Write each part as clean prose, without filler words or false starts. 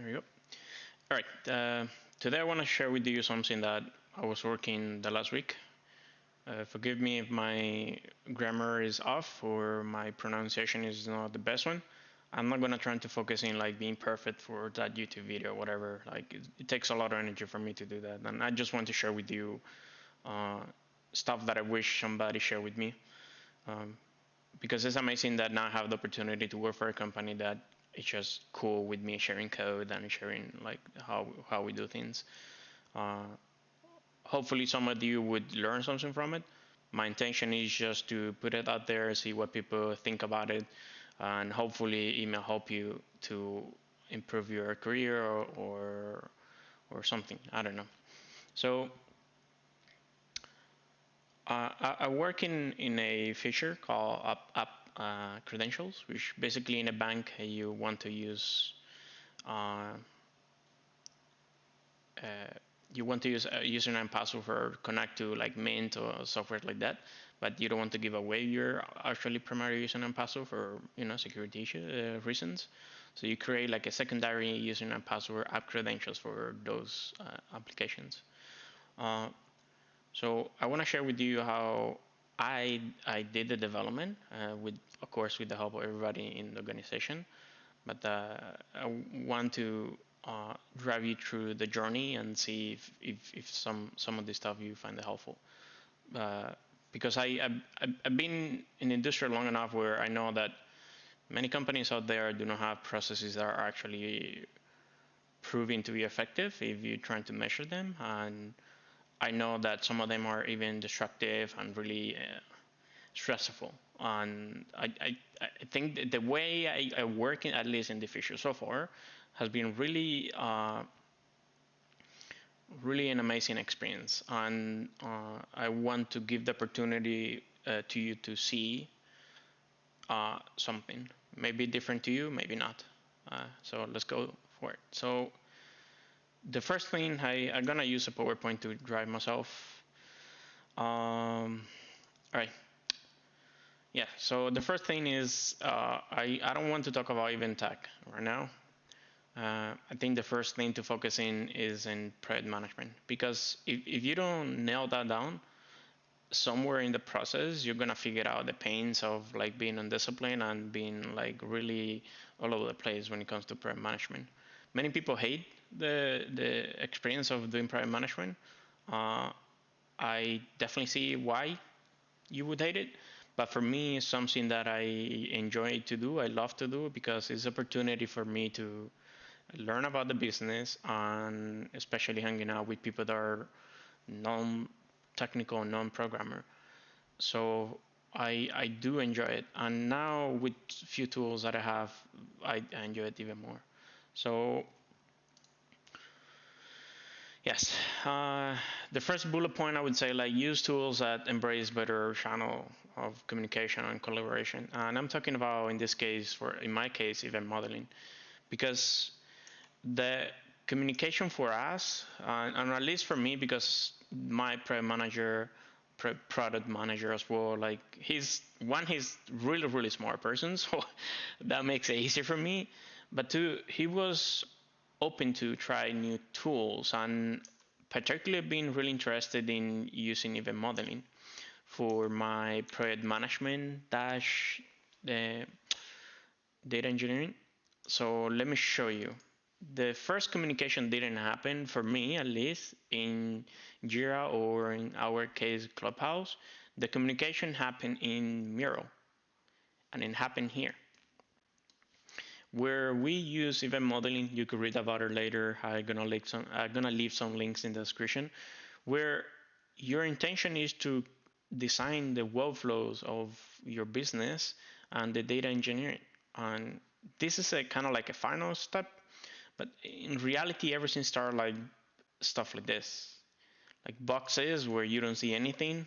There you go. All right. Today I want to share with you something that I was working the last week. Forgive me if my grammar is off or my pronunciation is not the best one. I'm not gonna try to focus in like being perfect for that YouTube video or whatever. Like it takes a lot of energy for me to do that, and I just want to share with you stuff that I wish somebody shared with me. Um, because it's amazing that now I have the opportunity to work for a company that is just cool with me sharing code and sharing like how we do things. Uh, Hopefully some of you would learn something from it. My intention is just to put it out there, see what people think about it, and hopefully it may help you to improve your career or something. I don't know. So I work in a feature called app credentials, which basically in a bank you want to use uh, uh, you want to use a username and password for connect to like Mint or software like that, but you don't want to give away your actually primary username and password for security reasons. So you create like a secondary username and password app credentials for those applications. Uh, so I want to share with you how I did the development with of course with the help of everybody in the organization, but I want to drive you through the journey and see if some of this stuff you find it helpful. Uh, because I've been in the industry long enough where I know that many companies out there do not have processes that are actually proving to be effective if you're trying to measure them. And I know that some of them are even destructive and really stressful. And I think the way I work, at least in the future so far, has been really an amazing experience. And I want to give the opportunity to you to see something. Maybe different to you, maybe not. So let's go for it. So the first thing, I'm going to use a PowerPoint to drive myself. All right. Yeah, so the first thing is I don't want to talk about event tech right now. I think the first thing to focus in is in project management, because if you don't nail that down, somewhere in the process you're gonna figure out the pains of like being undisciplined and being like really all over the place when it comes to project management. Many people hate the experience of doing project management. Uh, I definitely see why you would hate it. But for me, it's something that I enjoy to do. I love to do because it's an opportunity for me to learn about the business and especially hanging out with people that are non-technical, non-programmer. So I do enjoy it. And now with few tools that I have, I enjoy it even more. So yes, the first bullet point I would say like use tools that embrace better channel of communication and collaboration. And I'm talking about in this case, in my case, event modeling, because the communication for us, and at least for me, because my product manager as well, like he's really smart person, so that makes it easier for me. But two, he was open to try new tools and particularly being really interested in using event modeling for my project management dash uh, data engineering. So let me show you. The first communication didn't happen for me, at least in Jira or in our case Clubhouse. The communication happened in Miro, and it happened here where we use event modeling. You could read about it later. I'm gonna leave some links in the description, where your intention is to design the workflows of your business and the data engineering. And this is a kind of like a final step, but in reality, everything starts like stuff like this, like boxes where you don't see anything.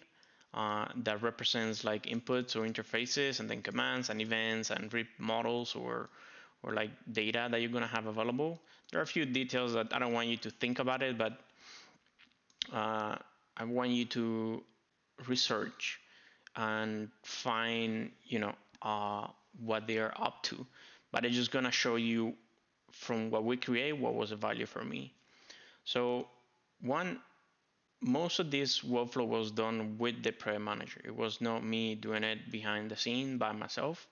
That represents like inputs or interfaces, and then commands and events and read models or like data that you're gonna have available. There are a few details that I don't want you to think about it, but I want you to research and find what they are up to. But I'm just gonna show you from what we create, what was the value for me. So one, most of this workflow was done with the project manager. It was not me doing it behind the scene by myself.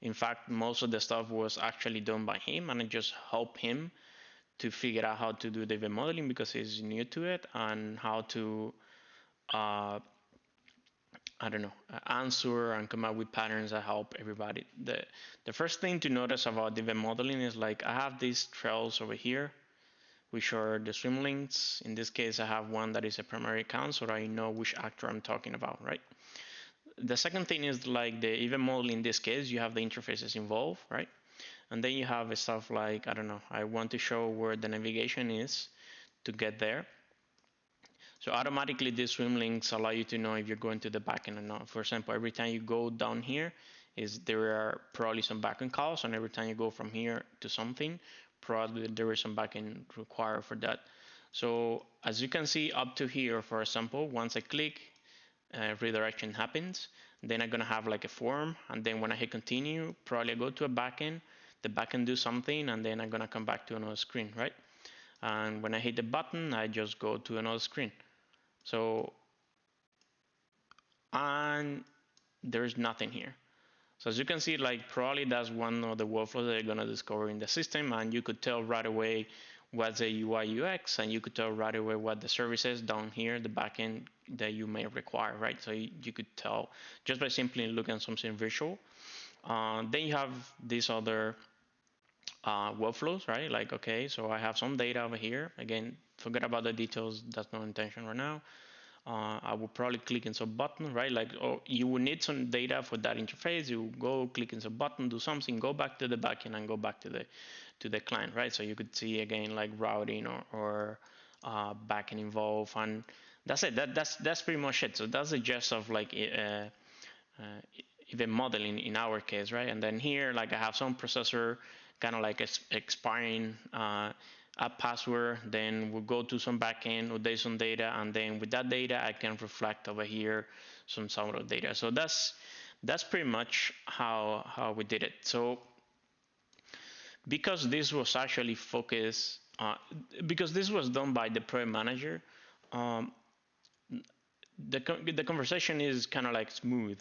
In fact, most of the stuff was actually done by him, and I just helped him to figure out how to do the event modeling because he's new to it, and how to uh, I don't know, answer and come up with patterns that help everybody. The first thing to notice about the event modeling is like I have these trails over here, which are the swim links. In this case, I have one that is a primary account, so I know which actor I'm talking about, right? The second thing is like the event model. In this case, you have the interfaces involved, right? And then you have stuff like, I don't know, I want to show where the navigation is to get there. So automatically these swim links allow you to know if you're going to the backend or not. For example, every time you go down here, there are probably some backend calls, and every time you go from here to something, probably there is some backend required for that. So as you can see up to here, for example, once I click, redirection happens. Then I'm gonna have like a form, and then when I hit continue, probably I go to a backend, the backend do something, and then I'm gonna come back to another screen, right? And when I hit the button, I just go to another screen. So, and there's nothing here. So as you can see, like probably that's one of the workflows that you're gonna discover in the system, and you could tell right away what's the UI UX, and you could tell right away what the services down here, the backend that you may require, right? So you could tell just by simply looking at something visual. Then you have these other workflows, right? Like, okay, so I have some data over here. Again, forget about the details. That's no intention right now. I will probably click in some button, right? Like, oh, you will need some data for that interface. You go click in some button, do something, go back to the backend, and go back to the client, right? So you could see again like routing or backend involved, and that's it. That's pretty much it. So that's the gist of like event modeling in our case, right? And then here, like I have some processor kind of like expiring a password, then we'll go to some backend, update some data, and then with that data, I can reflect over here some sort of data. So that's pretty much how we did it. So because this was actually focused, because this was done by the project manager, um, the conversation is kind of like smooth,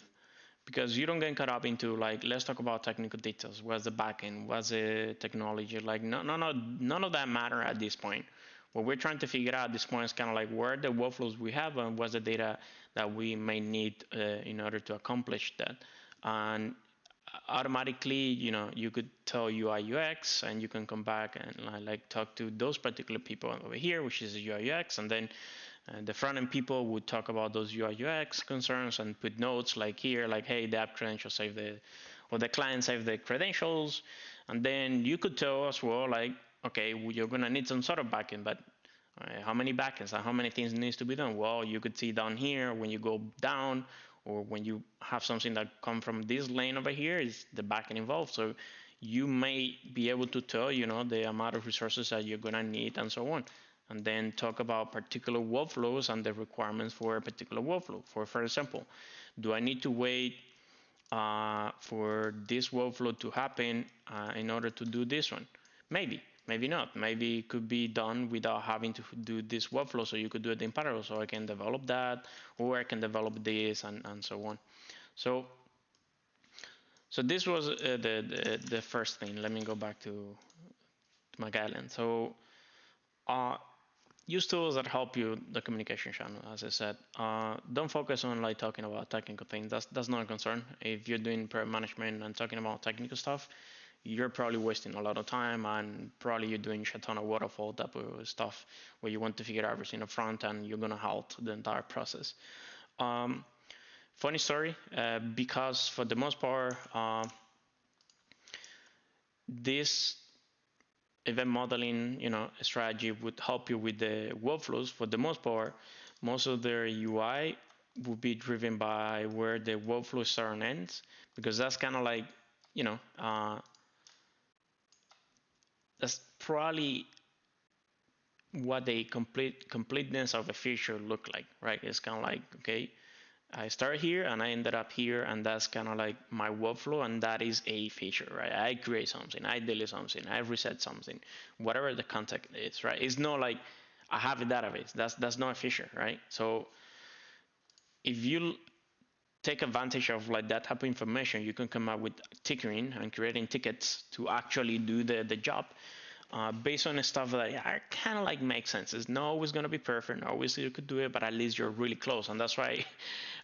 because you don't get caught up into like, let's talk about technical details. What's the backend? What's the technology? Like none of that matter at this point. What we're trying to figure out at this point is kind of like where the workflows we have and what's the data that we may need in order to accomplish that. And automatically, you could tell UI UX, and you can come back and like talk to those particular people over here, which is UI UX, and then the front-end people would talk about those UI UX concerns and put notes like here, like, hey, the app credentials save or the client save the credentials. And then you could tell us, well, like, okay, you're gonna need some sort of backend, but how many backends and how many things needs to be done? Well, you could see down here when you go down, or when you have something that come from this lane over here, is the backend involved. So you may be able to tell, the amount of resources that you're gonna need and so on, and then talk about particular workflows and the requirements for a particular workflow. For example, do I need to wait for this workflow to happen in order to do this one? Maybe not. Maybe it could be done without having to do this workflow, so you could do it in parallel. So I can develop that, or I can develop this, and so on. So this was the first thing. Let me go back to my guideline. So use tools that help you the communication channel. As I said, don't focus on like talking about technical things. That's not a concern. If you're doing project management and talking about technical stuff, you're probably wasting a lot of time, and probably you're doing a ton of waterfall type of stuff where you want to figure out everything up front, and you're gonna halt the entire process. Funny story, because for the most part, this event modeling, strategy would help you with the workflows. For the most part, most of their UI would be driven by where the workflow start and ends, because that's kind of like, that's probably what the completeness of a feature look like, right? It's kind of like, okay, I started here and I ended up here, and that's kind of like my workflow, and that is a feature, right? I create something, I delete something, I reset something, whatever the context is, right? It's not like I have a database. That's not a feature, right? So if you take advantage of like that type of information, you can come up with tickering and creating tickets to actually do the job. Based on the stuff that kind of like makes sense. It's not always going to be perfect. Not always you could do it, but at least you're really close. And that's why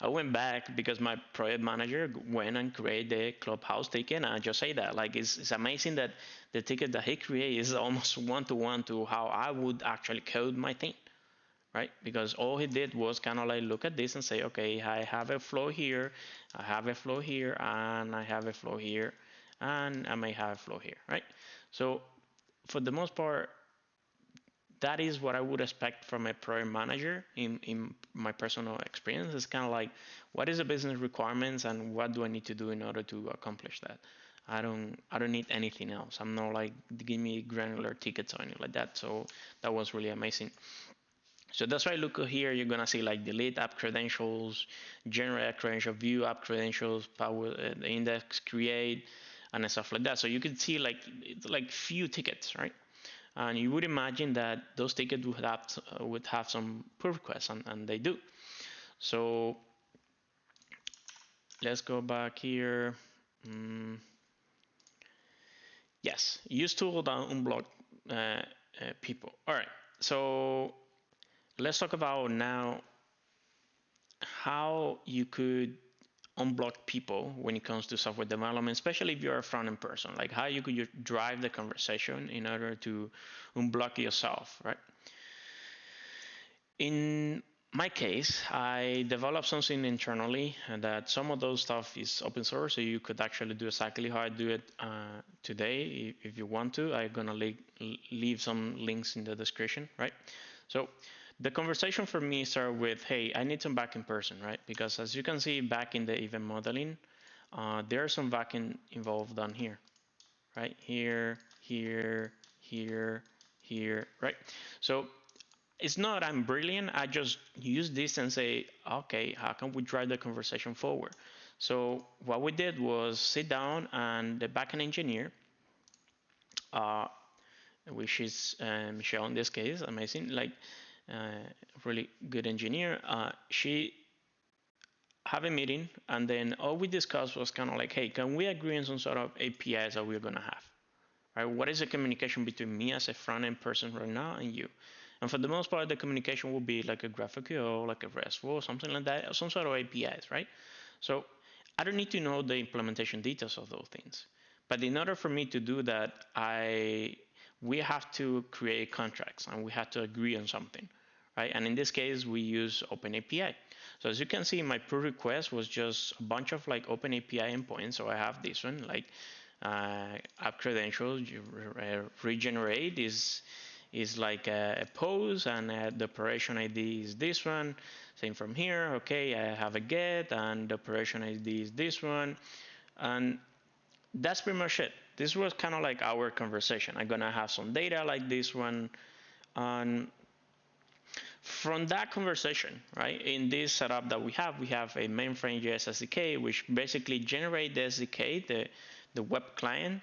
I went back, because my project manager went and created the clubhouse ticket. And I just say that like it's amazing that the ticket that he created is almost one-to-one to how I would actually code my thing, right? Because all he did was kind of like look at this and say, okay, I have a flow here, I have a flow here, and I have a flow here, and I may have a flow here, right? So for the most part, that is what I would expect from a project manager in my personal experience. It's kind of like, what is the business requirements and what do I need to do in order to accomplish that? I don't need anything else. I'm not like, give me granular tickets or anything like that. So that was really amazing. So that's why look here, you're gonna see like delete app credentials, generate credential, view app credentials, power the index, create, and stuff like that. So you can see like it's like few tickets, right? And you would imagine that those tickets would have some pull requests, and they do. So let's go back here. Yes, use tool to unblock people. All right, so let's talk about now how you could unblock people when it comes to software development, especially if you're a front-end person, like how you could drive the conversation in order to unblock yourself, right? In my case, I developed something internally, and that some of those stuff is open source, so you could actually do exactly how I do it today if you want to. I'm gonna leave some links in the description, right? So the conversation for me started with, hey, I need some backend person, right? Because as you can see back in the event modeling, there are some backend involved down here, right? Here, here, here, here, right? So it's not I'm brilliant. I just use this and say, okay, how can we drive the conversation forward? So what we did was sit down, and the backend engineer, uh, which is Michelle in this case, amazing, like really good engineer. She have a meeting, and then all we discussed was kind of like, hey, can we agree on some sort of APIs that we're gonna have? Right? What is the communication between me as a front-end person right now and you? And for the most part, the communication will be like a GraphQL, like a RESTful, or something like that, or some sort of APIs, right? So I don't need to know the implementation details of those things. But in order for me to do that, we have to create contracts, and we have to agree on something, right? And in this case, we use OpenAPI. So as you can see, my pull request was just a bunch of like OpenAPI endpoints. So I have this one, like app credentials, regenerate is like a pose, and the operation ID is this one. Same from here. Okay, I have a get, and the operation ID is this one, and that's pretty much it. This was kind of like our conversation. I'm gonna have some data like this one, and from that conversation, right, in this setup that we have a mainframe JS SDK, which basically generates the SDK, the web client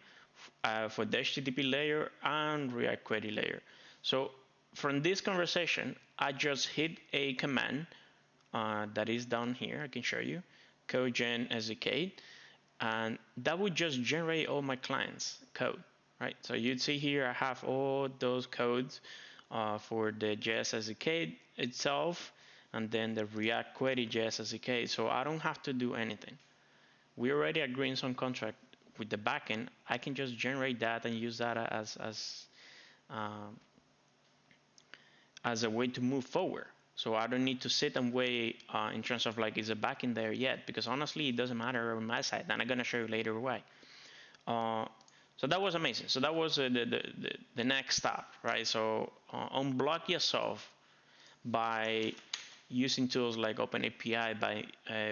for the HTTP layer and React query layer. So from this conversation, I just hit a command that is down here. I can show you, codegen SDK, and that would just generate all my clients' code, right? So you'd see here I have all those codes for the JS SDK itself, and then the React query JS SDK. So I don't have to do anything. We already agreed on some contract with the backend. I can just generate that and use that as a way to move forward. So I don't need to sit and wait in terms of like, is a backend there yet? Because honestly, it doesn't matter on my side, and I'm gonna show you later why. So that was amazing. So that was the next step, right? So unblock yourself by using tools like OpenAPI, by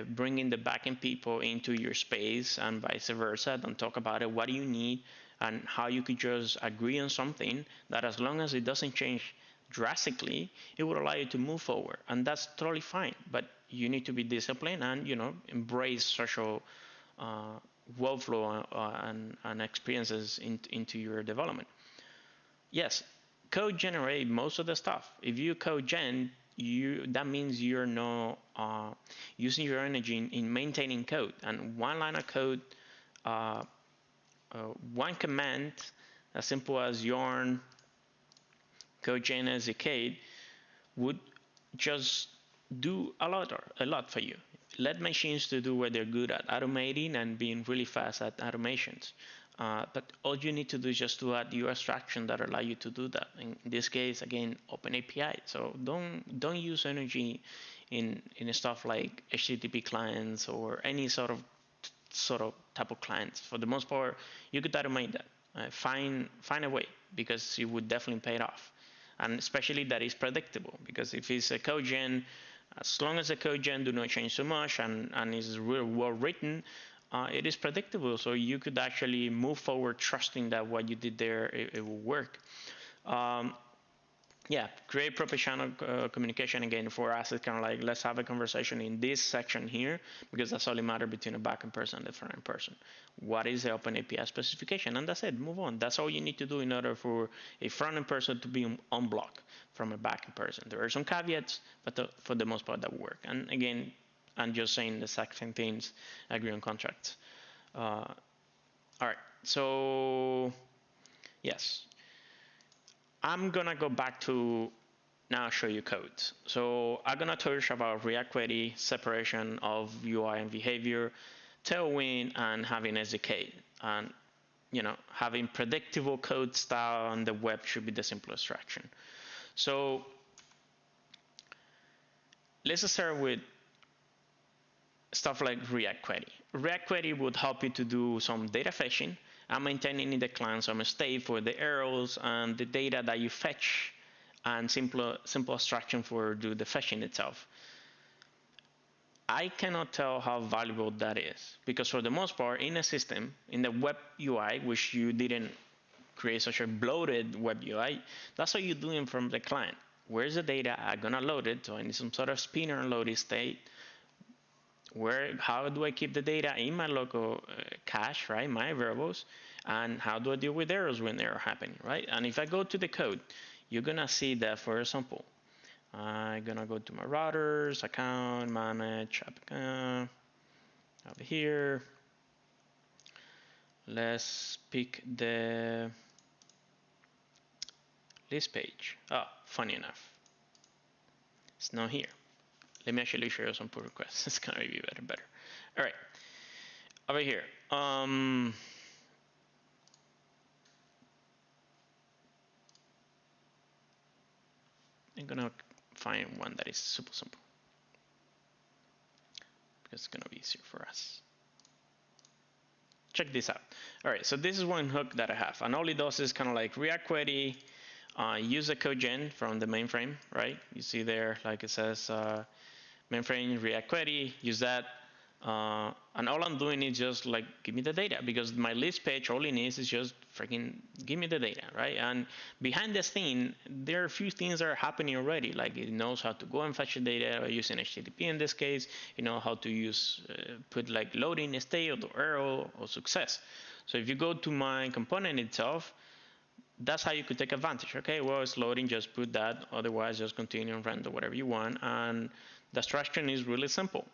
bringing the backend people into your space, and vice versa. Don't talk about it. What do you need, and how you could just agree on something that, as long as it doesn't change drastically, it would allow you to move forward, and that's totally fine. But you need to be disciplined and embrace social uh, workflow and experiences into your development. Yes, code generate most of the stuff. If you code gen, that means you're not using your energy in maintaining code. And one line of code, uh, one command, as simple as yarn code gen as a code, would just do a lot for you. Let machines to do what they're good at, automating and being really fast at automations. But all you need to do is just to add your abstraction that allow you to do that. In this case, again, open API. So don't use energy in stuff like HTTP clients or any sort of type of clients. For the most part, you could automate that. Find a way, because it would definitely pay it off, and especially that is predictable, because if it's a code gen, as long as the code gen do not change so much and is real well written, it is predictable. So you could actually move forward trusting that what you did there, it will work. Yeah, create proper channel communication. Again, for us, it's kind of like, let's have a conversation in this section here, because that's only matter between a backend person and the front-end person. What is the open API specification? And that's it, move on. That's all you need to do in order for a front-end person to be unblocked from a backend person. There are some caveats, but for the most part, that will work. And again, I'm just saying the exact same things, agree on contracts. All right, so yes. I'm gonna go back to now show you code. So I'm gonna touch about Reactivity, separation of UI and behavior, Tailwind, and having SDK. And having predictable code style on the web should be the simple abstraction. So let's start with stuff like Reactivity. Reactivity would help you to do some data fetching and maintaining in the client some state for the errors and the data that you fetch, and simple abstraction for do the fetching itself. I cannot tell how valuable that is, because for the most part, in a system, in the web UI, which you didn't create such a bloated web UI, that's what you're doing from the client. Where's the data? I'm gonna load it, so I need some sort of spinner loading state. How do I keep the data in my local cache, right? My variables, and how do I deal with errors when they're happening, right? And if I go to the code, you're gonna see that, for example, I'm gonna go to my routers, account, manage, over here. Let's pick the list page. Oh, funny enough, it's not here. Let me actually show you some pull requests. It's gonna be better. All right, over here. I'm gonna find one that is super simple, because it's gonna be easier for us. Check this out. All right, so this is one hook that I have, and all it does is kind of like Reactivity, use a code gen from the mainframe, right? You see there, like it says, mainframe Reactivity, use that. And all I'm doing is just like, give me the data, because my list page, all it needs is just freaking give me the data, right? And behind this thing, there are a few things that are happening already. Like, it knows how to go and fetch the data using HTTP in this case. You know how to use, put like loading state or error or success. So if you go to my component itself, that's how you could take advantage. Okay, well, it's loading, just put that. Otherwise, just continue and render whatever you want. And the abstraction is really simple.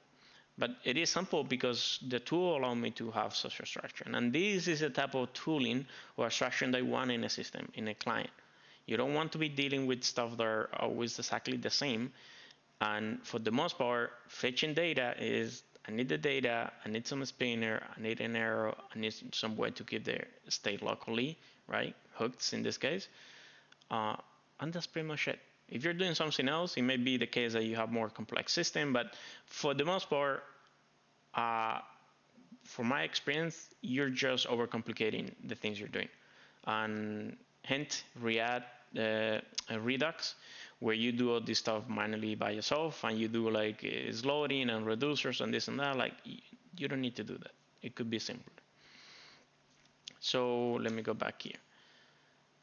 But it is simple because the tool allows me to have such abstraction. And this is a type of tooling or abstraction that you want in a system, in a client. You don't want to be dealing with stuff that are always exactly the same. And for the most part, fetching data is, I need the data, I need some spinner, I need an error, I need some way to keep the state locally, right? Hooks in this case. And that's pretty much it. If you're doing something else, it may be the case that you have more complex system, but for the most part, from my experience, you're just overcomplicating the things you're doing. And hint, Redux, where you do all this stuff manually by yourself, and you do like loading and reducers and this and that, like, you don't need to do that. It could be simpler. So let me go back here.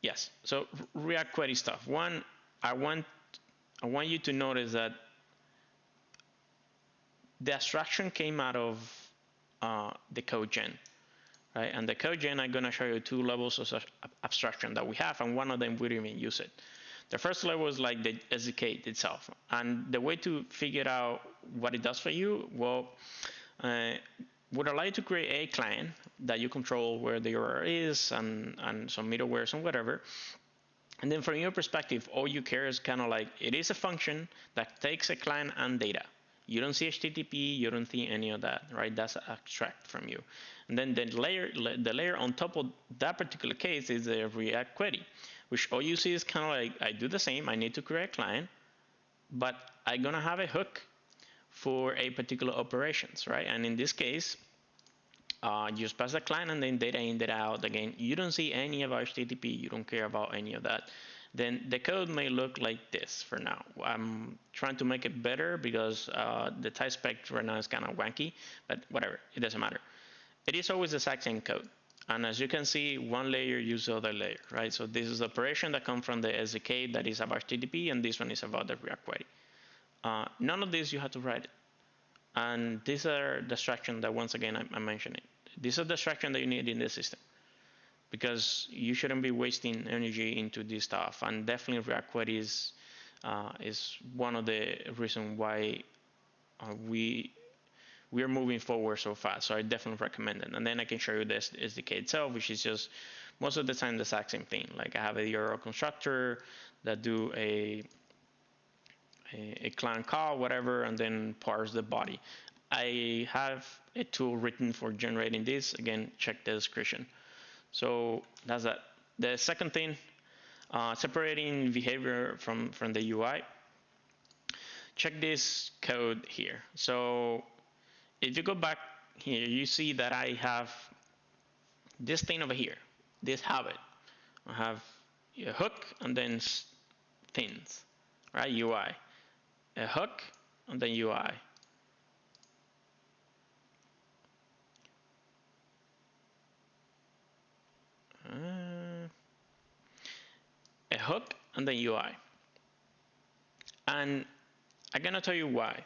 Yes, so React query stuff. One, I want you to notice that the abstraction came out of the code gen, right? And the code gen, I'm going to show you two levels of abstraction that we have, and one of them we didn't even use it. The first level is like the SDK itself, and the way to figure out what it does for you, well, would allow you to create a client that you control where the URL is and some middlewares and whatever. And then from your perspective, all you care is kind of like, it is a function that takes a client and data. You don't see HTTP, you don't see any of that, right? That's abstract from you. And then the layer on top of that particular case is a React query, which all you see is kind of like, I do the same, I need to create a client, but I'm gonna have a hook for a particular operations, right? And in this case, you just pass the client and then data in, data out. Again, you don't see any about HTTP, you don't care about any of that. Then the code may look like this for now. I'm trying to make it better because the type spec right now is kind of wanky, but whatever, it doesn't matter. It is always the exact same code. And as you can see, one layer uses the other layer, right? So this is the operation that comes from the SDK that is about HTTP, and this one is about the React query. None of this you have to write it. And these are the abstraction that, once again, I'm mentioning. These are the abstraction that you need in the system, because you shouldn't be wasting energy into this stuff. And definitely React query is one of the reasons why we are moving forward so fast. So I definitely recommend it. And then I can show you this SDK itself, which is just most of the time the exact same thing. Like I have a URL constructor that do a client call, whatever, and then parse the body. I have a tool written for generating this. Again, check the description. So that's that. The second thing, separating behavior from the UI. Check this code here. So if you go back here, you see that I have this thing over here, this habit. I have a hook and then things, right? UI. A hook and then UI. A hook and then UI. And I'm gonna tell you why.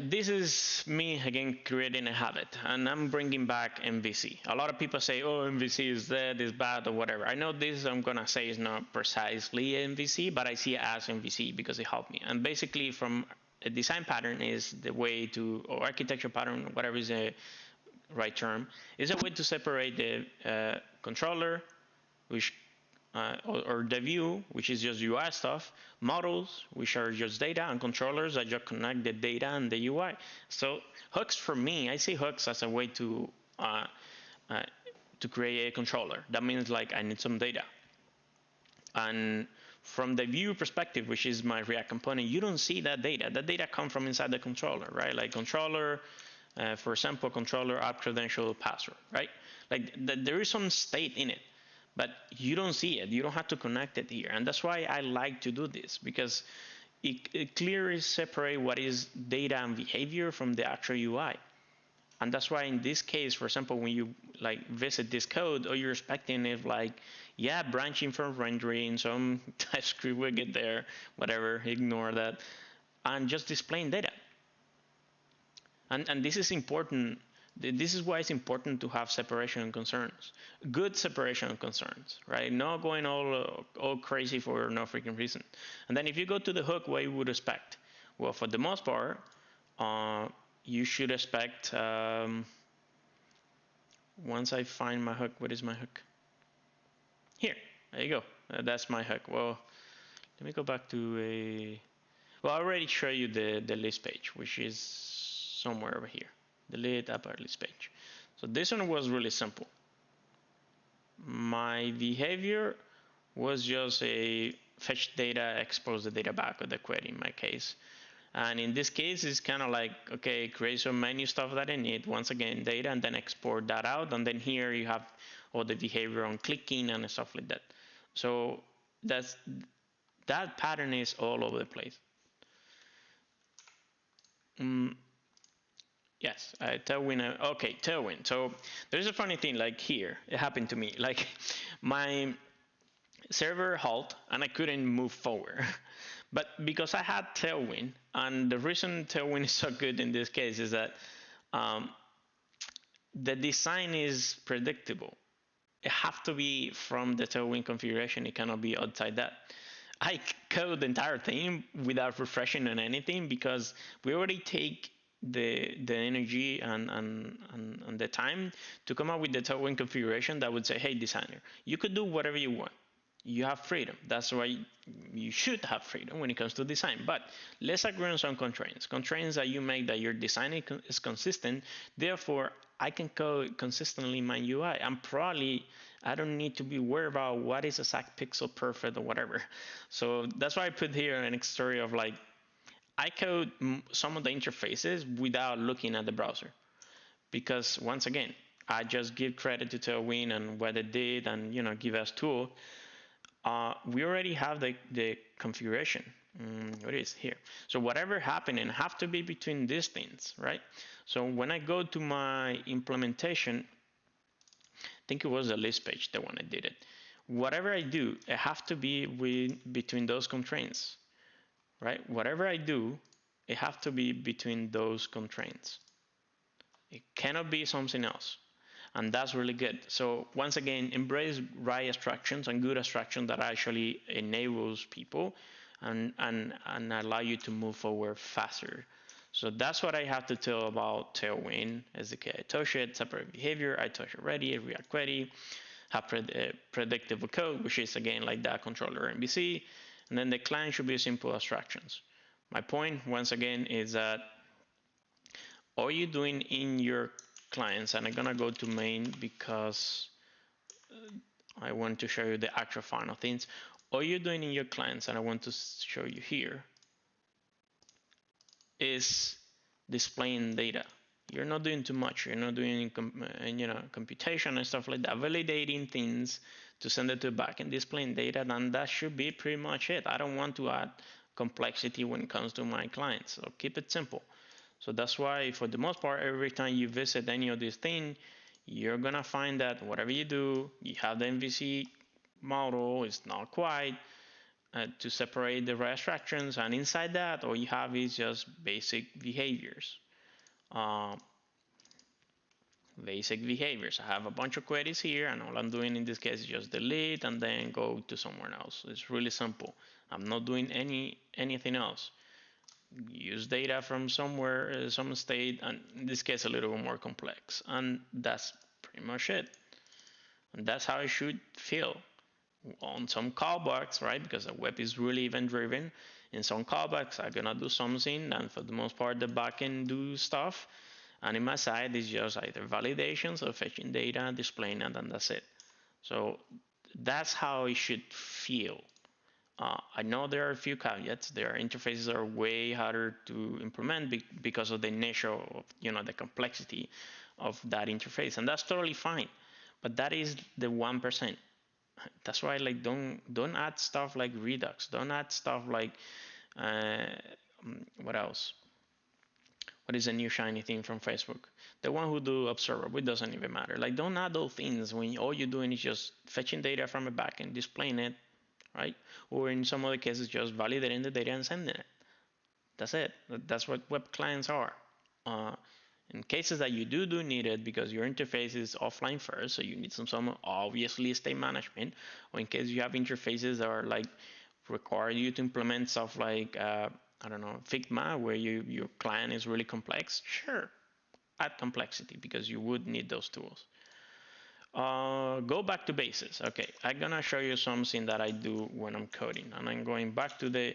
This is me again creating a habit, and I'm bringing back MVC. A lot of people say, oh, MVC is dead, is bad, or whatever. I know this I'm gonna say is not precisely MVC, but I see it as MVC because it helped me. And basically, from a design pattern is the way to, or architecture pattern, whatever is the right term, is a way to separate the controller, which or the view, which is just UI stuff, models, which are just data, and controllers that just connect the data and the UI. So hooks, for me, I see hooks as a way to create a controller. That means like I need some data. And from the view perspective, which is my React component, you don't see that data. That data comes from inside the controller, right? Like controller, for example, controller app credential password, right? Like there is some state in it, but you don't see it. You don't have to connect it here. And that's why I like to do this, because it clearly separates what is data and behavior from the actual UI. And that's why in this case, for example, when you like visit this code, all you're expecting is like, yeah, branching from rendering, some TypeScript will get there, whatever, ignore that, and just displaying data. And this is important. This is why it's important to have separation of concerns, good separation of concerns, right? Not going all crazy for no freaking reason. And then if you go to the hook, what you would expect? Well, for the most part, you should expect, once I find my hook, what is my hook? Here, there you go. That's my hook. Well, let me go back to well, I already showed you the list page, which is somewhere over here. The lead upper list page. So this one was really simple. My behavior was just a fetch data, expose the data back of the query in my case. And in this case, it's kind of like, okay, create some menu stuff that I need. Once again, data, and then export that out. And then here you have all the behavior on clicking and stuff like that. So that pattern is all over the place. Yes, Tailwind. Okay, Tailwind. So there's a funny thing, like here, it happened to me. Like my server halt and I couldn't move forward. But because I had Tailwind, and the reason Tailwind is so good in this case is that um, the design is predictable. It have to be from the Tailwind configuration. It cannot be outside that. I code the entire thing without refreshing on anything because we already take the energy and the time to come up with the Tailwind configuration that would say, hey, designer, you could do whatever you want. You have freedom. That's why you should have freedom when it comes to design. But let's agree on some constraints. Constraints that you make that your design is consistent. Therefore, I can code consistently in my UI. I don't need to be worried about what is exact pixel perfect or whatever. So that's why I put here an story of like, I code some of the interfaces without looking at the browser. Because once again, I just give credit to Tailwind and what it did and, give us tool. We already have the configuration. What is here? So whatever happening have to be between these things, right? So when I go to my implementation, I think it was the list page, the one I did it. Whatever I do, it have to be between those constraints, right? Whatever I do, it have to be between those constraints. It cannot be something else. And that's really good. So once again, embrace right abstractions and good abstraction that actually enables people and allow you to move forward faster. So that's what I have to tell about Tailwind SDK. I touched it, separate behavior, I touched already, Reactivity, have predictable code, which is again like that controller MVC, and then the client should be simple abstractions. My point, once again, is that all you're doing in your clients, and I'm gonna go to main because I want to show you the actual final things. All you're doing in your clients, and I want to show you here, is displaying data. You're not doing too much. You're not doing computation and stuff like that. Validating things to send it to back and displaying data, and that should be pretty much it. I don't want to add complexity when it comes to my clients, so keep it simple. So that's why, for the most part, every time you visit any of these things, you're gonna find that whatever you do, you have the MVC model. It's not quite to separate the abstractions, and inside that, all you have is just basic behaviors. I have a bunch of queries here, and all I'm doing in this case is just delete and then go to somewhere else. It's really simple. I'm not doing anything else. Use data from somewhere, some state, and in this case a little bit more complex. And that's pretty much it. And that's how it should feel. On some callbacks, right? Because the web is really event driven. In some callbacks, I'm gonna do something, and for the most part, the backend do stuff. And in my side, it's just either validation, so fetching data, displaying it, and that's it. So that's how it should feel. I know there are a few caveats. Their interfaces are way harder to implement because of the nature of the complexity of that interface, and that's totally fine. But that is the 1%. That's why, like, don't add stuff like Redux. Don't add stuff like what else? What is the new shiny thing from Facebook? The one who do observable. It doesn't even matter. Like, don't add those things when all you're doing is just fetching data from a backend, displaying it, right? Or in some other cases, just validating the data and sending it. That's it. That's what web clients are. In cases that you do need it because your interface is offline first, so you need some obviously state management, or in case you have interfaces that are like require you to implement stuff like I don't know, Figma, where your client is really complex, sure, add complexity because you would need those tools. Go back to basics. Okay, I'm gonna show you something that I do when I'm coding, and I'm going back to the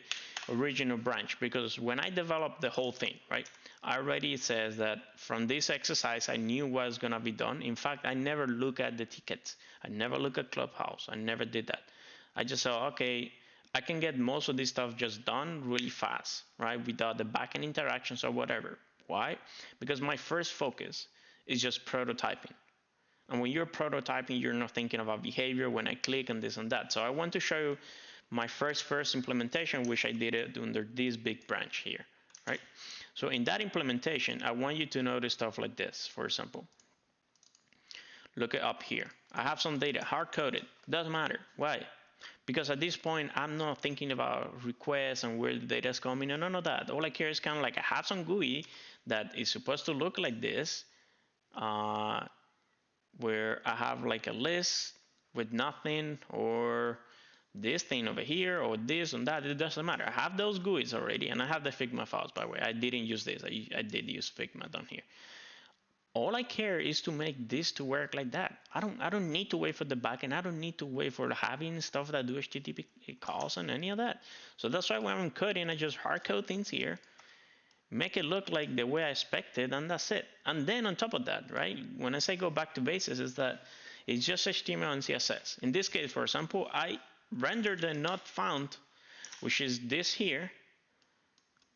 original branch because when I developed the whole thing, right, already it says that from this exercise I knew what was gonna be done. In fact, I never look at the tickets. I never look at Clubhouse. I never did that. I just said, okay, I can get most of this stuff just done really fast, right, without the backend interactions or whatever. Why? Because my first focus is just prototyping. And when you're prototyping, you're not thinking about behavior when I click and this and that. So I want to show you my first implementation, which I did it under this big branch here, right? So in that implementation, I want you to notice stuff like this, for example. Look it up here. I have some data hard-coded. Doesn't matter. Why? Because at this point, I'm not thinking about requests and where the data is coming and none of that. All I care is kind of like I have some GUI that is supposed to look like this, uh, where I have like a list with nothing, or this thing over here, or this and that. It doesn't matter. I have those GUIs already, and I have the Figma files, by the way. I didn't use this. I did use Figma down here. All I care is to make this to work like that. I don't need to wait for the backend. I don't need to wait for having stuff that do HTTP calls and any of that. So that's why when I'm coding, I just hard code things here, make it look like the way I expected, and that's it. And then on top of that, right, when I say go back to basics, is that it's just HTML and CSS. In this case, for example, I rendered the not found, which is this here,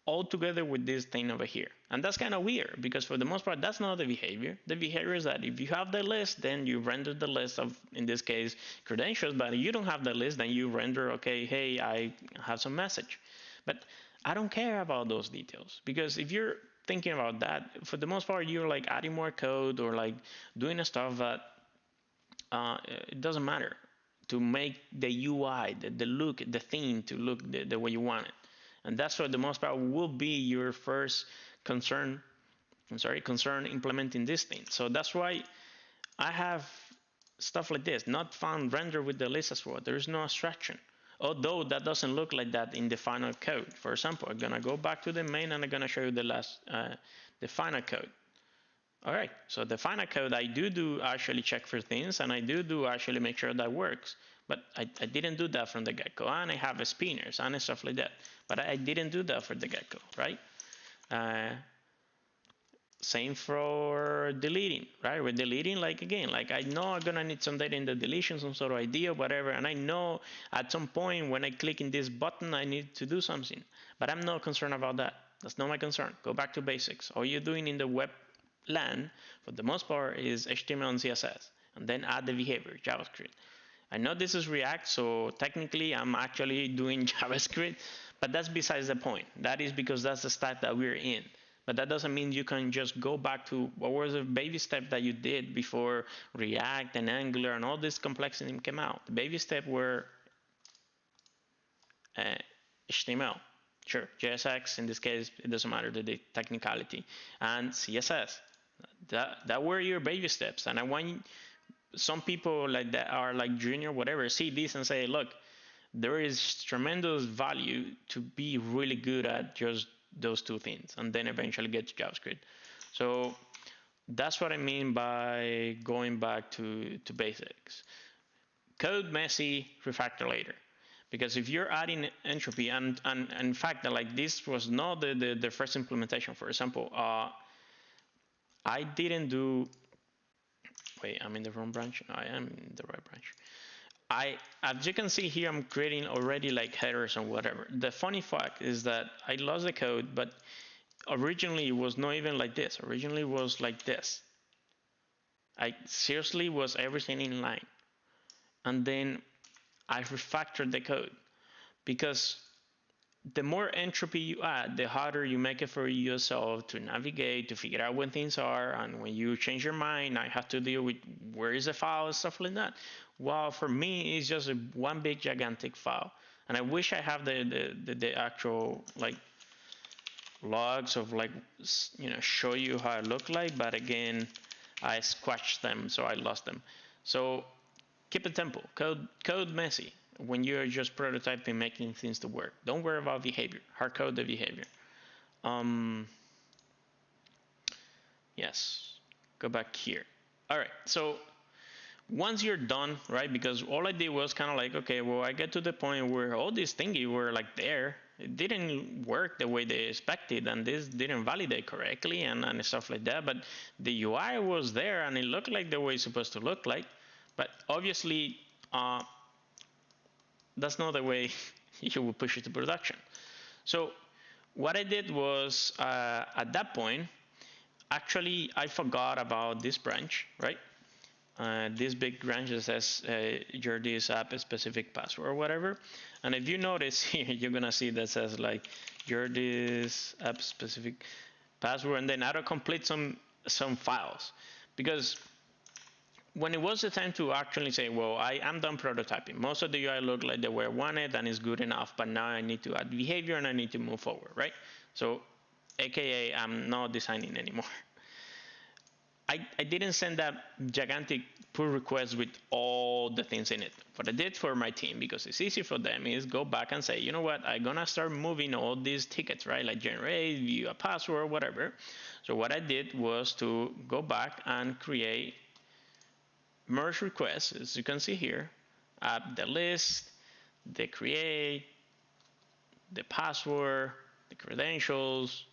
all together with this thing over here. And that's kind of weird, because for the most part, that's not the behavior. The behavior is that if you have the list, then you render the list of, in this case, credentials. But if you don't have the list, then you render, okay, hey, I have some message. But I don't care about those details, because if you're thinking about that, for the most part, you're like adding more code or like doing stuff that it doesn't matter to make the UI, the look, the theme to look the way you want it. And that's for the most part will be your first concern implementing this thing. So that's why I have stuff like this, not found render with the list as well. There's no abstraction. Although that doesn't look like that in the final code. For example, I'm gonna go back to the main and I'm gonna show you the final code. All right, so the final code, I do actually check for things, and I do actually make sure that works. But I didn't do that from the get-go, and I have spinners and stuff like that. But I didn't do that for the get-go, right? Same for deleting, right? We're deleting, like again, like I know I'm gonna need some data in the deletion, some sort of ID or whatever, and I know at some point when I click in this button, I need to do something. But I'm not concerned about that. That's not my concern. Go back to basics. All you're doing in the web land, for the most part, is HTML and CSS, and then add the behavior, JavaScript. I know this is React, so technically I'm actually doing JavaScript, but that's besides the point. That is because that's the stack that we're in. But that doesn't mean you can just go back to what was the baby step that you did before React and Angular and all this complexity came out. The baby step were HTML, sure, JSX in this case, it doesn't matter the technicality, and CSS. That were your baby steps. And I want some people like that are like junior, whatever, see this and say, look, there is tremendous value to be really good at just those two things, and then eventually get to JavaScript. So that's what I mean by going back to basics. Code messy, refactor later. Because if you're adding entropy, and in fact, like this was not the first implementation. For example, I didn't do, wait, I'm in the wrong branch. No, I am in the right branch. As you can see here, I'm creating already like headers and whatever. The funny fact is that I lost the code, but originally it was not even like this. Originally it was like this. I seriously was everything in line. And then I refactored the code, because the more entropy you add, the harder you make it for yourself to navigate, to figure out when things are, and when you change your mind, I have to deal with where is the file and stuff like that. Well, for me, it's just one big gigantic file, and I wish I have the actual like logs of like show you how it look like, but again, I squashed them, so I lost them. So keep it simple. Code messy when you're just prototyping, making things to work. Don't worry about behavior. Hard code the behavior. Yes. Go back here. All right. So once you're done, right? Because all I did was kind of like, okay, well, I get to the point where all these thingy were like there. It didn't work the way they expected, and this didn't validate correctly, and stuff like that. But the UI was there, and it looked like the way it's supposed to look like. But obviously, that's not the way you will push it to production. So what I did was, at that point, actually, I forgot about this branch, right? This big branch that says your this app specific password or whatever. And if you notice here, you're gonna see that says like your this app specific password, and then autocomplete some files, because when it was the time to actually say, well, I'm done prototyping. Most of the UI look like they were wanted and is good enough, but now I need to add behavior and I need to move forward, right? So, AKA, I'm not designing anymore. I didn't send that gigantic pull request with all the things in it. What I did for my team, because it's easy for them, is go back and say, you know what, I'm gonna start moving all these tickets, right? Like generate, view a password, whatever. So what I did was to go back and create merge requests, as you can see here, add the list, the create, the password, the credentials.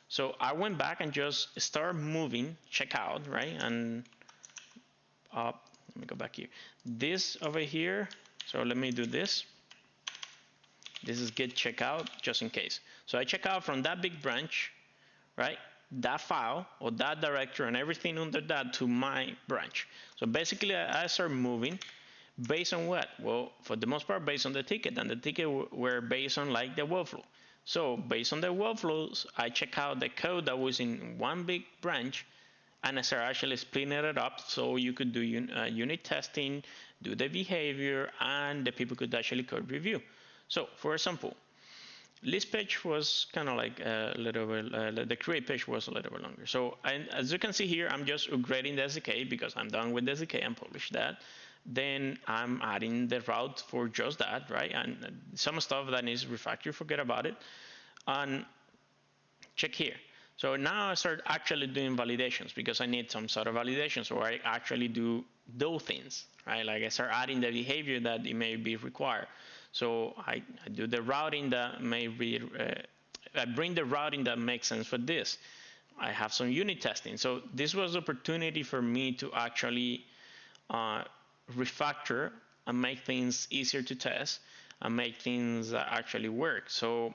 So I went back and just start moving checkout, right? And let me go back here. This over here, so let me do this. This is get checkout just in case. So I check out from that big branch, right? That file or that directory and everything under that to my branch. So basically I start moving based on what? Well, for the most part, based on the ticket, and the ticket were based on like the workflow. So based on the workflows, I check out the code that was in one big branch, and I start actually splitting it up so you could do unit testing, do the behavior, and the people could actually code review. So for example, list page was kind of like a little bit, the create page was a little bit longer. So as you can see here, I'm just upgrading the SDK because I'm done with the SDK and published that. Then I'm adding the route for just that, right? And some stuff that needs refactor, forget about it. And check here. So now I start actually doing validations because I need some sort of validation. So I actually do those things, right? Like I start adding the behavior that it may be required. So I do the routing that may be, I bring the routing that makes sense for this. I have some unit testing. So this was an opportunity for me to actually refactor and make things easier to test and make things actually work. So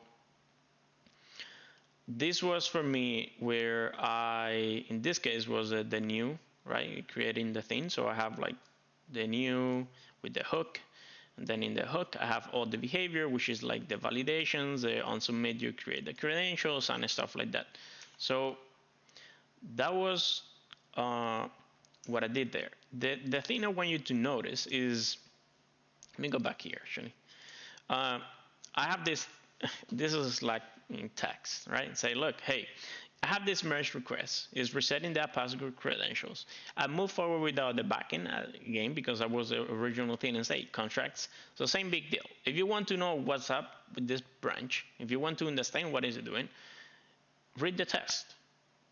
this was for me where I, in this case, was the new, right? Creating the thing. So I have like the new with the hook. And then in the hook, I have all the behavior, which is like the validations, on submit, you create the credentials and stuff like that. So that was what I did there. The thing I want you to notice is, let me go back here actually. I have this, this is like in text, right? Say, look, hey, I have this merge request. It's resetting that password credentials. I move forward without the backend again because that was the original thing and say contracts. So same big deal. If you want to know what's up with this branch, if you want to understand what is it doing, read the test.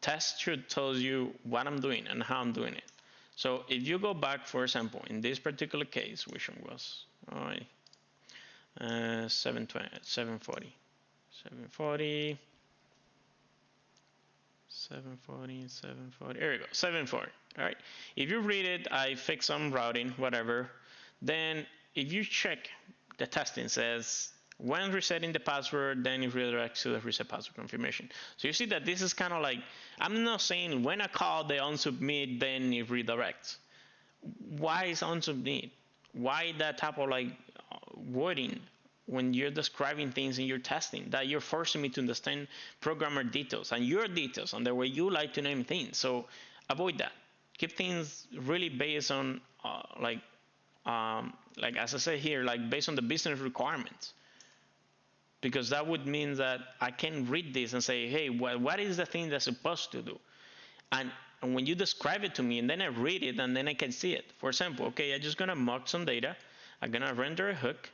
Test should tell you what I'm doing and how I'm doing it. So if you go back, for example, in this particular case, which one was? 720, 740, 740. 740. There we go. 740. All right. If you read it, I fix some routing, whatever. Then if you check, the testing says when resetting the password, then it redirects to the reset password confirmation. So you see that this is kind of like, I'm not saying when I call the unsubmit, then it redirects. Why is unsubmit? Why that type of like wording when you're describing things in your testing that you're forcing me to understand programmer details and your details and the way you like to name things? So avoid that. Keep things really based on like as I say here, like based on the business requirements. Because that would mean that I can read this and say, hey, what is the thing that's supposed to do? And when you describe it to me and then I read it and then I can see it. For example, okay, I'm just gonna mock some data. I'm gonna render a hook.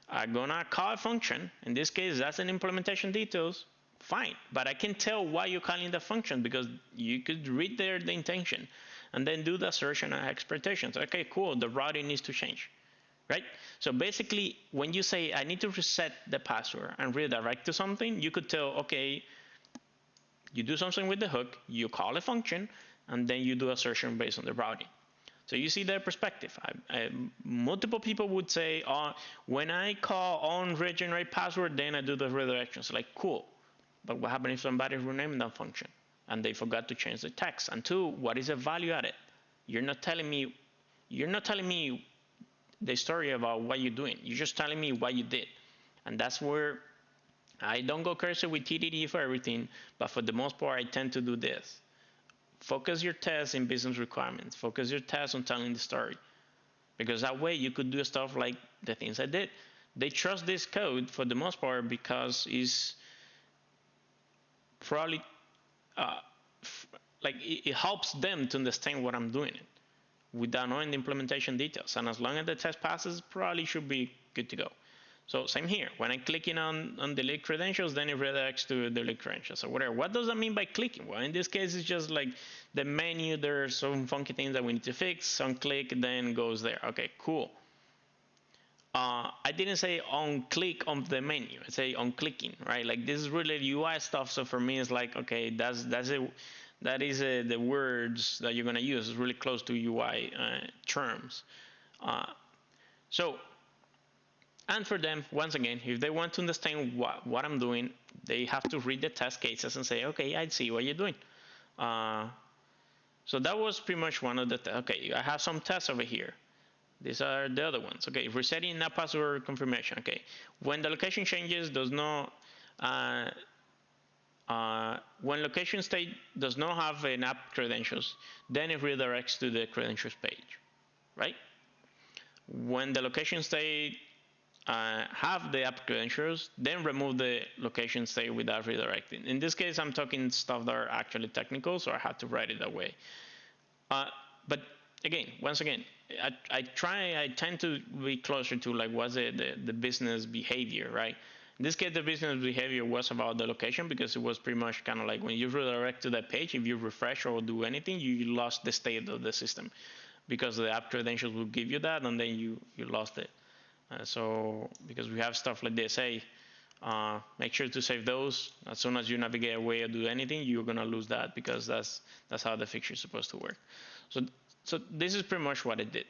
I'm gonna call a function. In this case, that's an implementation details. Fine, but I can tell why you're calling the function because you could read there the intention and then do the assertion and expectations. Okay, cool, the routing needs to change, right? So basically, when you say, I need to reset the password and redirect to something, you could tell, okay, you do something with the hook, you call a function, and then you do assertion based on the routing. So you see their perspective. Multiple people would say, when I call on regenerate password, then I do the redirections. Like, cool. But what happens if somebody renamed that function and they forgot to change the text? And two, what is the value added? You're not telling me the story about what you're doing. You're just telling me what you did. And that's where I don't go crazy with TDD for everything, but for the most part, I tend to do this. focus your test in business requirements. Focus your test on telling the story, because that way you could do stuff like the things I did. They trust this code for the most part because it's probably uh, like it helps them to understand what I'm doing without knowing the implementation details. And as long as the test passes, probably should be good to go. So same here. When I'm clicking on delete credentials, then it redirects to delete credentials or whatever. What does that mean by clicking? Well, in this case, it's just like the menu. There's some funky things that we need to fix. On click, then goes there. Okay, cool. I didn't say on click on the menu. I say on clicking, right? Like this is really UI stuff. So for me, it's like, okay, that is the words that you're gonna use. It's really close to UI terms. So, and for them, once again, if they want to understand what I'm doing, they have to read the test cases and say, okay, I see what you're doing. So that was pretty much one of the, okay, I have some tests over here. These are the other ones. Okay, resetting app password confirmation. Okay, when the location changes, does not when location state does not have an app credentials, then it redirects to the credentials page, right? When the location state have the app credentials, then remove the location state without redirecting. In this case, I'm talking stuff that are actually technical, so I had to write it that way. But again, once again, I tend to be closer to like what's the business behavior, right? In this case, the business behavior was about the location because it was pretty much kind of like when you redirect to that page, if you refresh or do anything, you lost the state of the system because the app credentials will give you that, and then you lost it. So because we have stuff like this, hey, make sure to save those. As soon as you navigate away or do anything, you're gonna lose that because that's how the fixture is supposed to work. So this is pretty much what it did.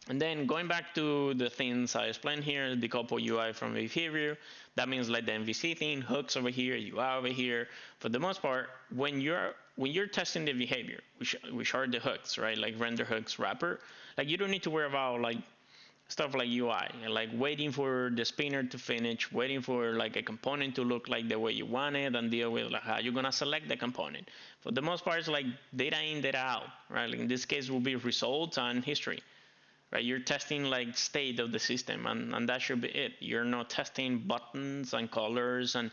And then going back to the things I explained here, decouple UI from behavior. That means like the MVC thing, hooks over here, UI over here. For the most part, when you're testing the behavior, which are the hooks, right? Like render hooks, wrapper. Like you don't need to worry about like stuff like UI, like waiting for the spinner to finish, waiting for like a component to look like the way you want it, and deal with like how you're gonna select the component. For the most part, it's like data in, data out, right? Like in this case, will be results and history, right? You're testing like state of the system, and that should be it. You're not testing buttons and colors and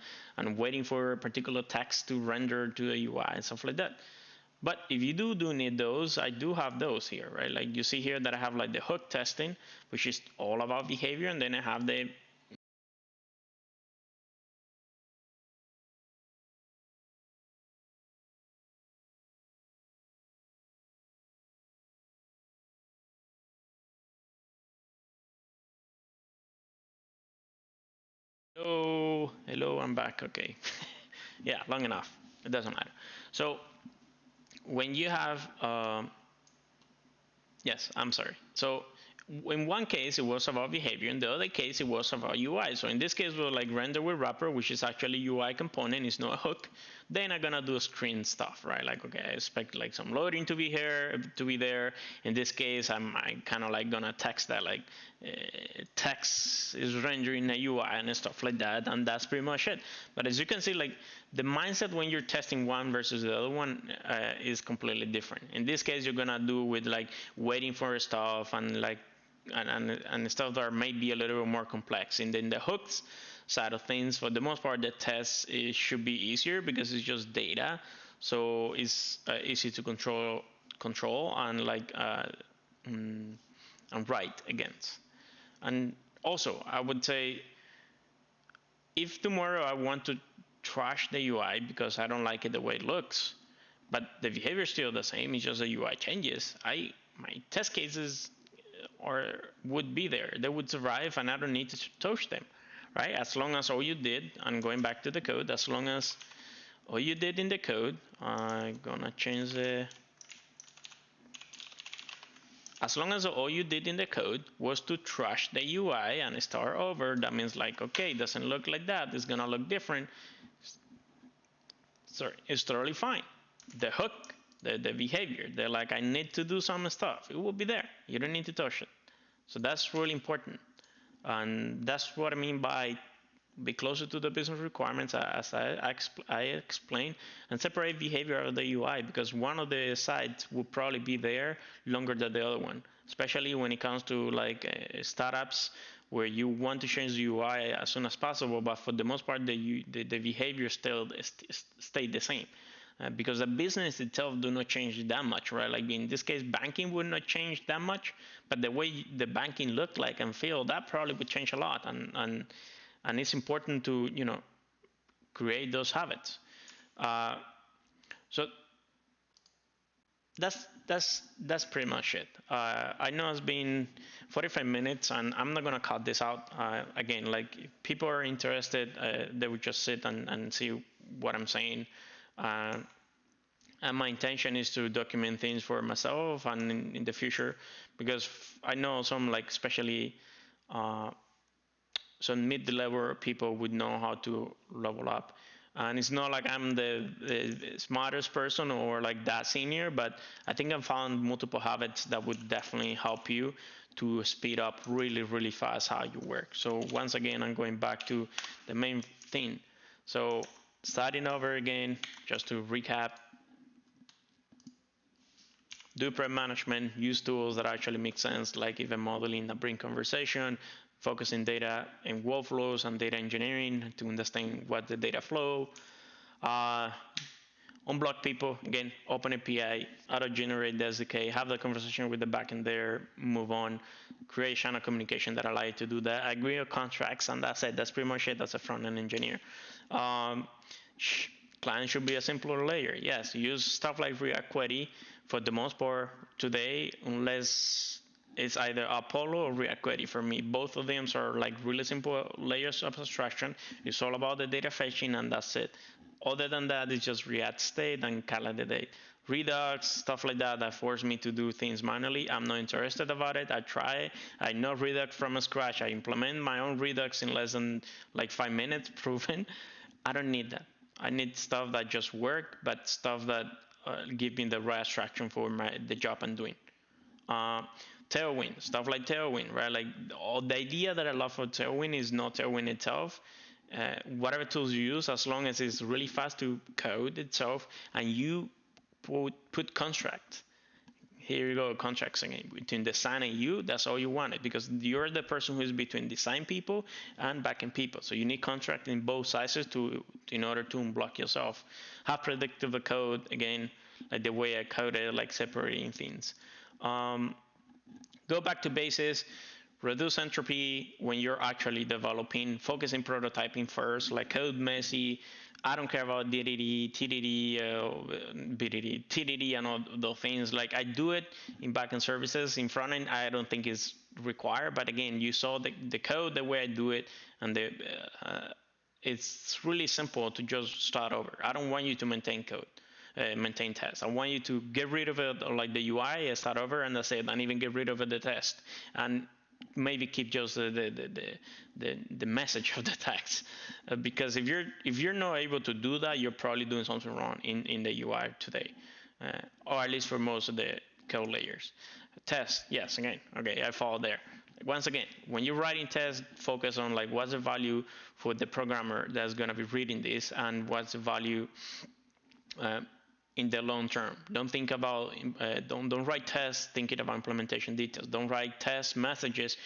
waiting for a particular text to render to the UI and stuff like that. But if you do need those, I do have those here, right? Like you see here that I have like the hook testing, which is all about behavior, and then I have the hello, I'm back. Okay, yeah, long enough. It doesn't matter. So when you have yes, I'm sorry. So in one case it was about behavior, in the other case it was about UI. So in this case we're like render with wrapper, which is actually UI component, it's not a hook. Then I'm gonna do screen stuff, right? Like okay, I expect like some loading to be here, to be there. In this case I'm kind of like gonna text that like text is rendering a UI and stuff like that, and that's pretty much it. But as you can see, like the mindset when you're testing one versus the other one is completely different. In this case you're gonna do with like waiting for stuff and like and stuff that may be a little bit more complex. And then the hooks side of things, for the most part, the tests should be easier because it's just data, so it's easy to control and like and write against. And also, I would say if tomorrow I want to trash the UI because I don't like it the way it looks, but the behavior is still the same, it's just the UI changes, my test cases would be there. They would survive, and I don't need to touch them, right? As long as all you did, and going back to the code, as long as all you did in the code, I'm gonna change the. As long as all you did in the code was to trash the UI and start over, that means like, okay, it doesn't look like that, it's gonna look different. Sorry, it's totally fine. The hook, the behavior, they're like, I need to do some stuff, it will be there. You don't need to touch it. So that's really important. And that's what I mean by be closer to the business requirements as I explained, and separate behavior of the UI, because one of the sides will probably be there longer than the other one, especially when it comes to like startups where you want to change the UI as soon as possible, but for the most part the behavior still stayed the same. Because the business itself do not change that much, right? Like in this case, banking would not change that much, but the way the banking look like and feel, that probably would change a lot. And it's important to create those habits. Uh, so that's pretty much it. I know it's been 45 minutes, and I'm not gonna cut this out. Again, like if people are interested, they would just sit and see what I'm saying. Uh, and my intention is to document things for myself and in the future, because I know some, like especially uh, some mid-level people would know how to level up. And it's not like I'm the smartest person or like that senior, but I think I found multiple habits that would definitely help you to speed up really, really fast how you work. So once again, I'm going back to the main thing. So starting over again, just to recap, do prep management, use tools that actually make sense, like event modeling that bring conversation, focusing data and workflows and data engineering to understand what the data flow. Uh, Unblock people, again, open API, auto-generate the SDK, have the conversation with the backend there, move on, create channel communication that allow you to do that, agree on contracts, and that's it. That's pretty much it. That's a front-end engineer. Client should be a simpler layer. Yes, use stuff like React Query for the most part today, unless it's either Apollo or React Query. For me, both of them are like really simple layers of abstraction. It's all about the data fetching, and that's it. Other than that, it's just React state and calendar Redux, stuff like that, that force me to do things manually. I'm not interested about it. I try. I know Redux from scratch. I implement my own Redux in less than like 5 minutes, proven. I don't need that. I need stuff that just work, but stuff that give me the right abstraction for the job I'm doing. Uh, Tailwind, stuff like Tailwind, right? Like the idea that I love for Tailwind is not Tailwind itself. Whatever tools you use, as long as it's really fast to code itself, and you put contract. Here you go, contracts again between design and you. That's all you wanted, because you're the person who is between design people and backend people. So you need contract in both sizes in order to unblock yourself. Have predictive code again, like the way I coded, like separating things. Go back to basics. Reduce entropy when you're actually developing. Focus in prototyping first, like code messy. I don't care about DDD, TDD, BDD, TDD, and all those things. Like I do it in backend services. In front end, I don't think it's required. But again, you saw the code, the way I do it, and it's really simple to just start over. I don't want you to maintain code. Maintain tests. I want you to get rid of it, like the UI, start over, and that's it. And even get rid of the test, and maybe keep just the message of the text. Because if you're not able to do that, you're probably doing something wrong in the UI today, or at least for most of the code layers. Test, yes, again, okay, I fall there. Once again, when you're writing tests, focus on like what's the value for the programmer that's gonna be reading this, and what's the value in the long term. Don't think about don't write tests thinking about implementation details. Don't write test messages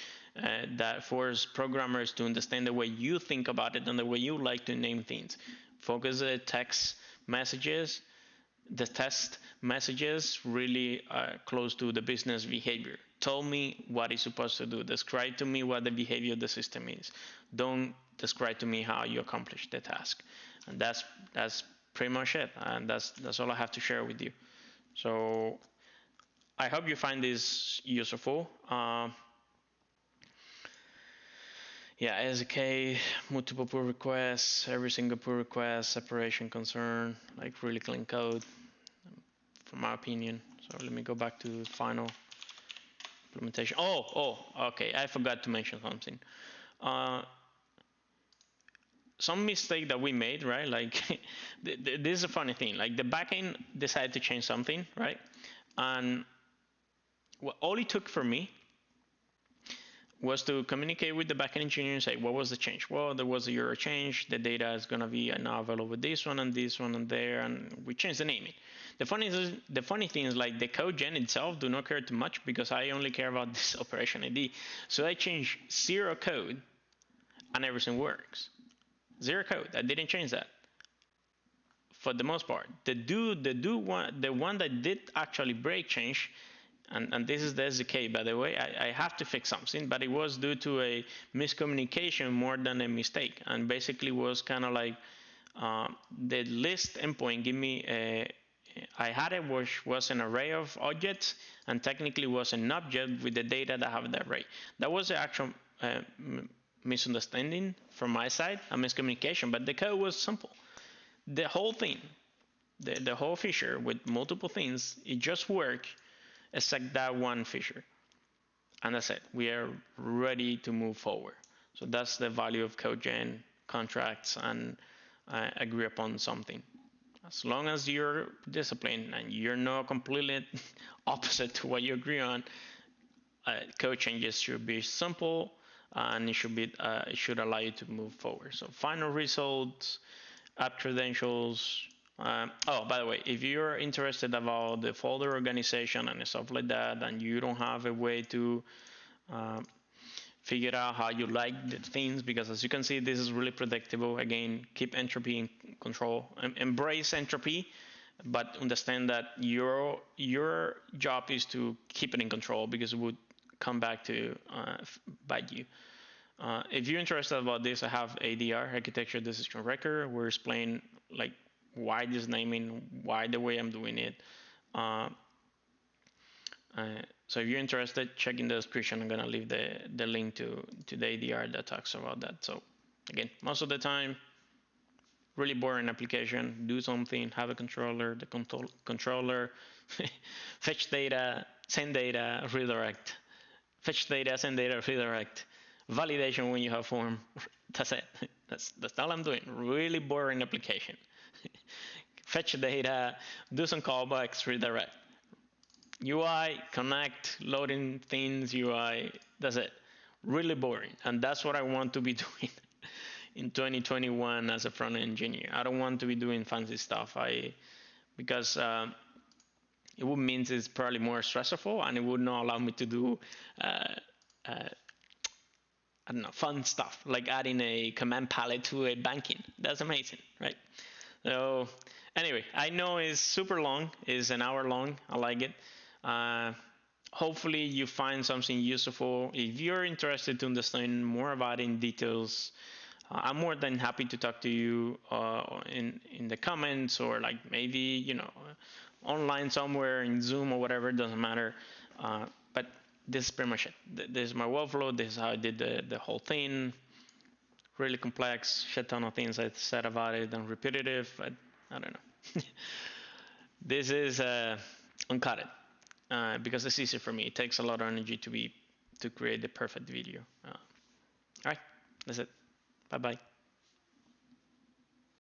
that force programmers to understand the way you think about it and the way you like to name things. Focus the text messages, the test messages really close to the business behavior. Tell me what it's supposed to do. Describe to me what the behavior of the system is. Don't describe to me how you accomplish the task. And that's pretty much it, and that's all I have to share with you. So I hope you find this useful. Yeah, SDK, multiple pull requests, every single pull request, separation concern, like really clean code, from my opinion. So let me go back to final implementation. Okay, I forgot to mention something. Some mistake that we made, right? Like this is a funny thing. Like the backend decided to change something, right? And all it took for me was to communicate with the backend engineer and say, what was the change? Well, there was a euro change. The data is going to be now available with this one and there, and we changed the naming. The funny thing is, like, the code gen itself do not care too much because I only care about this operation ID. So I changed zero code and everything works. Zero code. I didn't change that for the most part. The one that did actually break change, and this is the SDK, by the way. I have to fix something, but it was due to a miscommunication more than a mistake, and basically was kind of like the list endpoint give me I had it was an array of objects, and technically was an object with the data that have the array. That was the actual misunderstanding from my side, a miscommunication, but the code was simple. The whole thing, the whole feature with multiple things, it just worked except that one feature. And that's it. We are ready to move forward. So that's the value of code gen, contracts, and agree upon something. As long as you're disciplined and you're not completely opposite to what you agree on, code changes should be simple, and it should allow you to move forward. So final results, app credentials. Oh, by the way, if you're interested about the folder organization and stuff like that, and you don't have a way to figure out how you like the things, because as you can see, this is really predictable. Again, keep entropy in control. Embrace entropy, but understand that your job is to keep it in control, because it would come back to bite you. If you're interested about this, I have ADR, architecture decision record, where it's explain like why this naming, why the way I'm doing it. So if you're interested, check in the description. I'm gonna leave the link to the ADR that talks about that. So again, most of the time, really boring application. Do something, have a controller, the controller, fetch data, send data, redirect. Fetch data, send data, redirect. Validation when you have form. That's it. That's all I'm doing. Really boring application. Fetch data, do some callbacks, redirect. UI, connect, loading things, UI, that's it. Really boring. And that's what I want to be doing in 2021 as a front-end engineer. I don't want to be doing fancy stuff. Because it would mean it's probably more stressful, and it would not allow me to do I don't know, fun stuff, like adding a command palette to a banking. That's amazing, right? So anyway, I know it's super long. It's an hour long. I like it. Hopefully you find something useful. If you're interested to understand more about it in details, I'm more than happy to talk to you in the comments, or like maybe, online somewhere in Zoom or whatever, doesn't matter. But this is pretty much it. This is my workflow. This is how I did the whole thing. Really complex, shit ton of things I said about it, and repetitive, but I don't know. This is uncut it. Because it's easy for me. It takes a lot of energy to create the perfect video. All right, that's it. Bye bye.